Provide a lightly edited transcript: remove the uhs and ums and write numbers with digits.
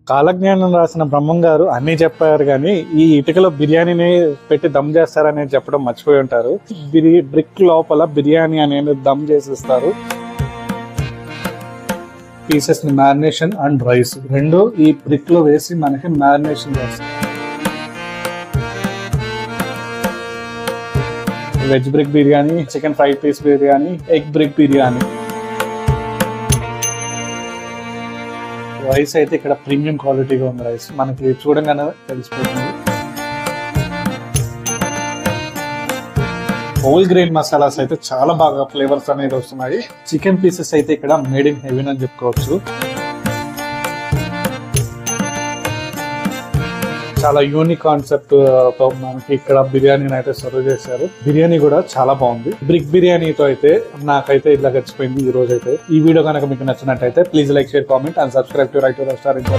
కాలజ్ఞానం రాసిన బ్రహ్మం గారు అన్ని చెప్పారు కానీ ఈ ఇటుకలో బిర్యానీని పెట్టి దమ్ చేస్తారని చెప్పడం మర్చిపోయి ఉంటారు. బ్రిక్ లోపల బిర్యానీ అనేది దమ్ చేసిస్తారు. పీసెస్ ని మ్యారినేషన్ అండ్ రైస్ రెండు ఈ బ్రిక్ లో వేసి మనకి మ్యారినేషన్ చేస్తారు. Veg brick biryani, chicken fry piece biryani, egg brick biryani. Rice అయితే ఇక్కడ ప్రీమియం క్వాలిటీగా ఉంది. రైస్ మనకి చూడంగానే తెలిసిపోతుంది. హోల్ గ్రెయిన్ మసాలాస్ అయితే చాలా బాగా ఫ్లేవర్స్ అనేది వస్తున్నాయి. చికెన్ పీసెస్ అయితే ఇక్కడ మేడ్ ఇన్ హెవెన్ అని చెప్పుకోవచ్చు. చాలా యూనిక్ కాన్సెప్ట్ తో మనకి ఇక్కడ బిర్యానీని అయితే సర్వ్ చేశారు. బిర్యానీ కూడా చాలా బాగుంది. బ్రిక్ బిర్యానీతో అయితే నాకైతే ఇలా గడిచిపోయింది ఈ రోజు అయితే. ఈ వీడియో కనుక మీకు నచ్చినట్టయితే please like, share, comment and subscribe to right to restaurant.